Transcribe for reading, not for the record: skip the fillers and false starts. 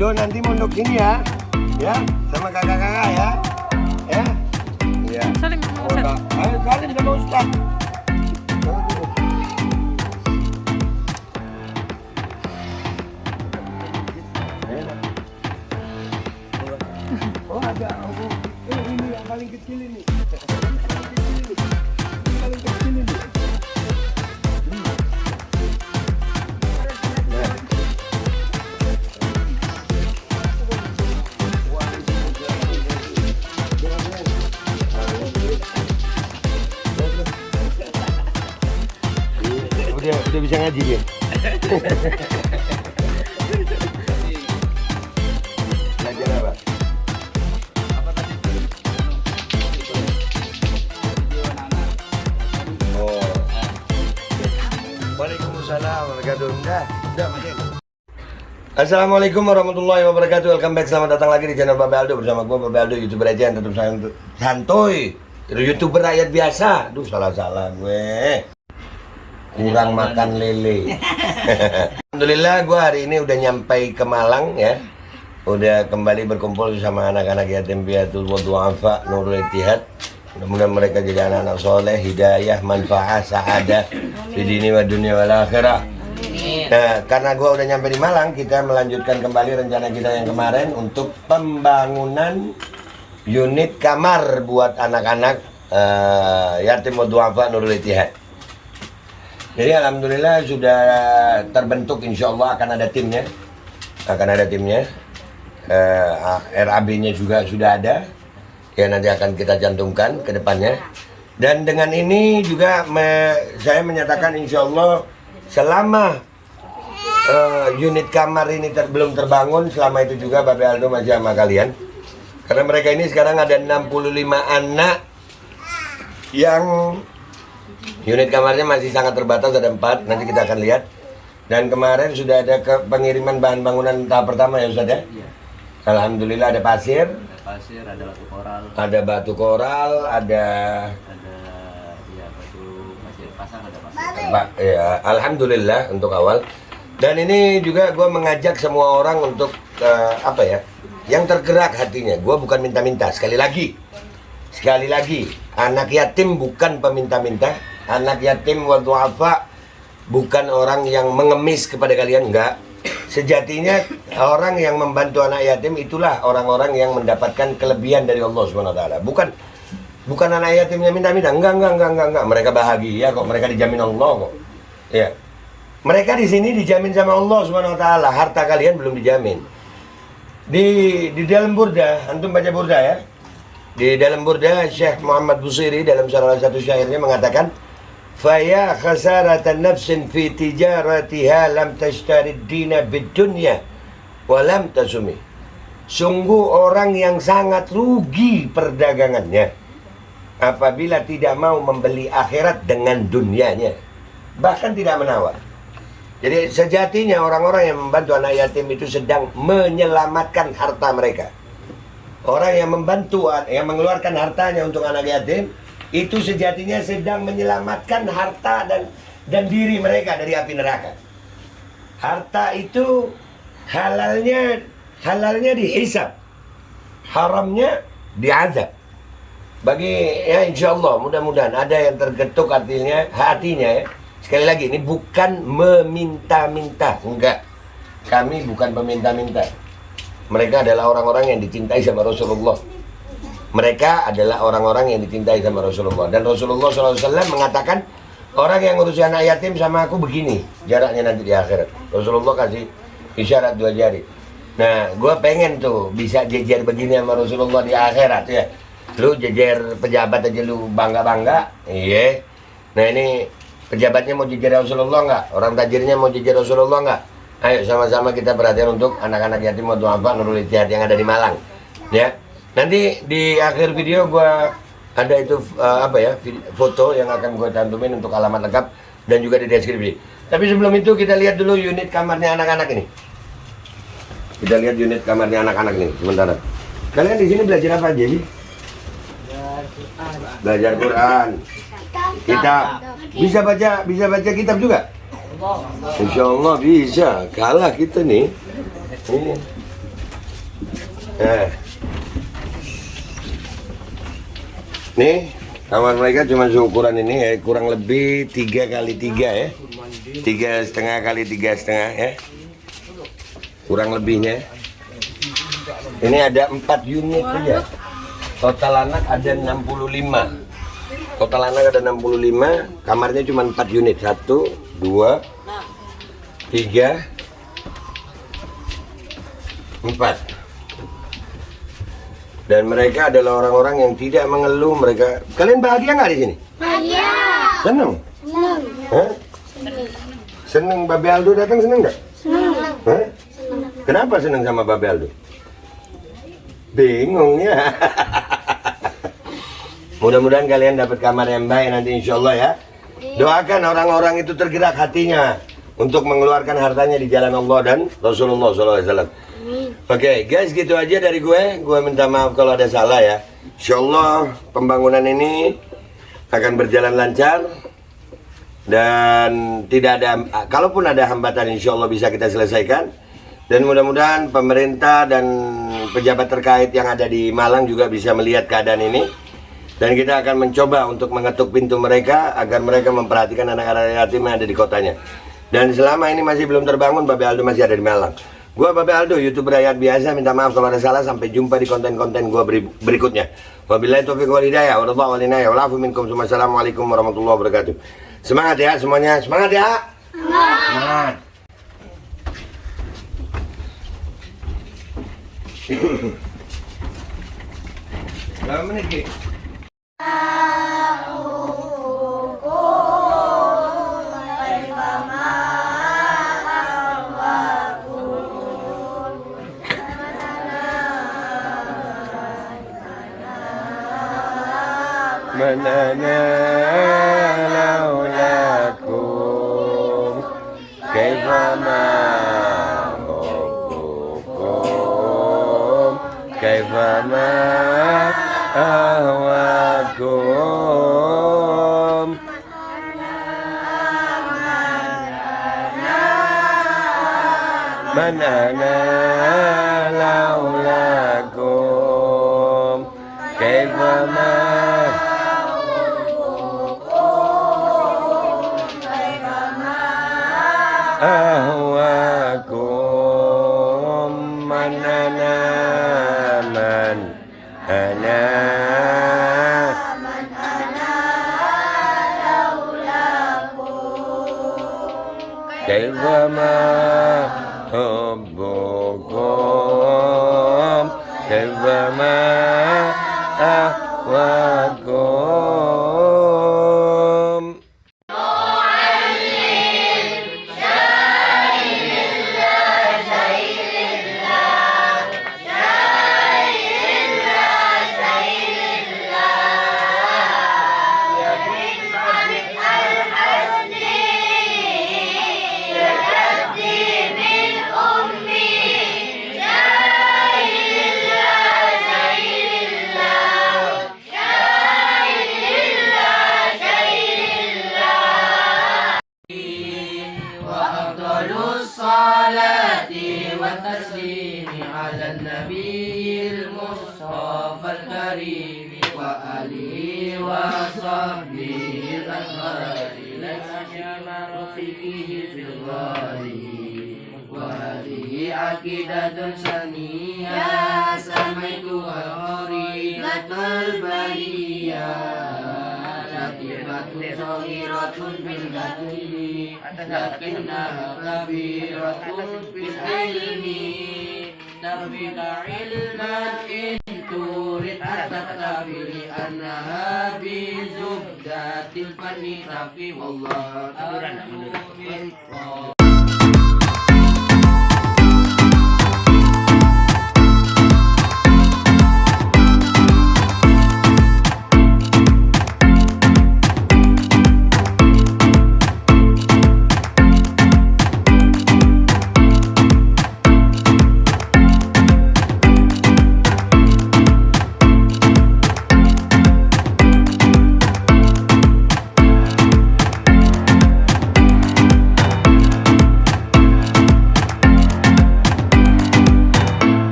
Aldo nanti mondok sini ya. Ya, sama kakak-kakak ya. Ya. Iya. Salim sama Ustaz. Ayo salim sama Ustaz. Oh ada, ini yang paling kecil ini. Paling kecil ini. Udah bisa ngaji dia. Belajar apa? Oh. Waalaikumsalam warahmatullahi wabarakatuh. Assalamualaikum warahmatullahi wabarakatuh. Welcome back, selamat datang lagi di channel Babe Aldo bersama gue Babe Aldo, YouTuber aja yang tetap santuy. YouTuber rakyat biasa. Duh salah gue. Kurang makan lele. Alhamdulillah gue hari ini udah nyampai ke Malang ya. Udah kembali berkumpul sama anak-anak yatim piatu du'afa Nurul Ittihad. Mudah-mudahan mereka jadi anak-anak soleh, hidayah, manfaat, sa'adah di dini wa dunia wal akhirah. Nah, karena gue udah nyampe di Malang, kita melanjutkan kembali rencana kita yang kemarin untuk pembangunan unit kamar buat anak-anak yatim du'afa Nurul Ittihad. Jadi alhamdulillah sudah terbentuk, insya Allah akan ada timnya. RAB-nya juga sudah ada. Ya nanti akan kita cantumkan ke depannya. Dan dengan ini juga saya menyatakan insya Allah selama unit kamar ini belum terbangun, selama itu juga Babe Aldo masih sama kalian. Karena mereka ini sekarang ada 65 anak yang unit kamarnya masih sangat terbatas, ada 4, nanti kita akan lihat. Dan kemarin sudah ada pengiriman bahan bangunan tahap pertama ya Ustaz ya? Iya. Alhamdulillah ada pasir. Ada batu koral. Ada batu koral, ada ya batu masih pasang, ada pasir. Ya, alhamdulillah untuk awal. Dan ini juga gue mengajak semua orang untuk apa ya? Yang tergerak hatinya. Gue bukan minta-minta, sekali lagi, anak yatim bukan peminta-minta. Anak yatim wa du'afa bukan orang yang mengemis kepada kalian, enggak. Sejatinya orang yang membantu anak yatim itulah orang-orang yang mendapatkan kelebihan dari Allah SWT. Bukan anak yatimnya minta-minta, enggak. Mereka bahagia kok, mereka dijamin Allah kok. Ya. Mereka di sini dijamin sama Allah SWT. Harta kalian belum dijamin. Di dalam Burda, antum baca Burda ya. Di dalam Burda, Syekh Muhammad Busiri dalam salah satu syairnya mengatakan, "Faya khasaratan nafsin fi tijaratiha lam tashtari ad-dina bid-dunya wa lam tasumi." Sungguh orang yang sangat rugi perdagangannya apabila tidak mau membeli akhirat dengan dunianya, bahkan tidak menawar. Jadi sejatinya orang-orang yang membantu anak yatim itu sedang menyelamatkan harta mereka. Orang yang membantu, yang mengeluarkan hartanya untuk anak yatim, itu sejatinya sedang menyelamatkan harta dan diri mereka dari api neraka. Harta itu halalnya dihisab, haramnya diazab. Bagi ya insya Allah mudah-mudahan ada yang tergetuk hatinya ya. Sekali lagi ini bukan meminta-minta, enggak. Kami bukan peminta-minta. Mereka adalah orang-orang yang dicintai sama Rasulullah. Mereka adalah orang-orang yang dicintai sama Rasulullah. Dan Rasulullah SAW mengatakan, orang yang ngurus anak yatim sama aku begini jaraknya nanti di akhirat. Rasulullah kasih isyarat 2 jari. Nah, gue pengen tuh bisa jejer begini sama Rasulullah di akhirat ya. Lu jejer pejabat aja lu bangga-bangga. Iya. Nah ini pejabatnya mau jejer Rasulullah nggak? Orang tajirnya mau jejer Rasulullah nggak? Ayo sama-sama kita perhatian untuk anak-anak yatim du'afa Nurul Ittihad yang ada di Malang. Ya. Nanti di akhir video gua ada itu foto yang akan gue cantumin untuk alamat lengkap dan juga di deskripsi. Tapi sebelum itu kita lihat dulu unit kamarnya anak-anak ini. Kita lihat unit kamarnya anak-anak ini sementara. Kalian di sini belajar apa aja sih? Belajar Quran. Kitab. Bisa baca kitab juga? Insya Allah bisa. Kalah kita nih. Ini Nah. Nih, kamar mereka cuma seukuran ini ya, kurang lebih 3 kali 3 ya. 3,5 kali 3,5 ya. Kurang lebihnya. Ini ada 4 unit saja. Total anak ada 65. Total anak ada 65, kamarnya cuma 4 unit. 1, 2, 3, 4. Dan mereka adalah orang-orang yang tidak mengeluh. Mereka, kalian bahagia nggak di sini? Bahagia. Seneng? Senang. Hah? Seneng Babe Aldo datang, seneng nggak? Senang. Hah? Kenapa seneng sama Babe Aldo? Bingung ya. Mudah-mudahan kalian dapat kamar yang baik nanti insya Allah ya. Doakan orang-orang itu tergerak hatinya untuk mengeluarkan hartanya di jalan Allah dan Rasulullah SAW. Oke, guys, gitu aja dari gue. Gue minta maaf kalau ada salah ya. Insya Allah pembangunan ini akan berjalan lancar dan tidak ada, kalaupun ada hambatan insya Allah bisa kita selesaikan. Dan mudah-mudahan pemerintah dan pejabat terkait yang ada di Malang juga bisa melihat keadaan ini. Dan kita akan mencoba untuk mengetuk pintu mereka agar mereka memperhatikan anak-anak yatim yang ada di kotanya. Dan selama ini masih belum terbangun, Babe Aldo masih ada di Malang. Gua Babe Aldo, YouTuber rakyat biasa, minta maaf kalau ada salah. Sampai jumpa di konten-konten gua berikutnya. Wabillahi taufiq wal hidayah, wallahu wal inayah, wal afu minkum. Assalamualaikum warahmatullahi wabarakatuh. Semangat ya semuanya, semangat ya. Semangat. Berapa menit, Ki? من أنا لولاكم كيفما حبكم كيفما أهواكم من أنا لولاكم كيفما أهواكم من أنا كيفما حبكم كيفما أهواكم والتسليم على النبي المصطفى الكريم وآله وصحبه الأطهار ليس شمال فيه في الغالي وهذه عقيدة سنية سميتها خريطة البرية لطيفة صغيرة بالبدن لكنها كبيرة في العلم تربيك علما إن تريد أن تكتفي لأنها بزبدة الفن تكفي والله أعلم.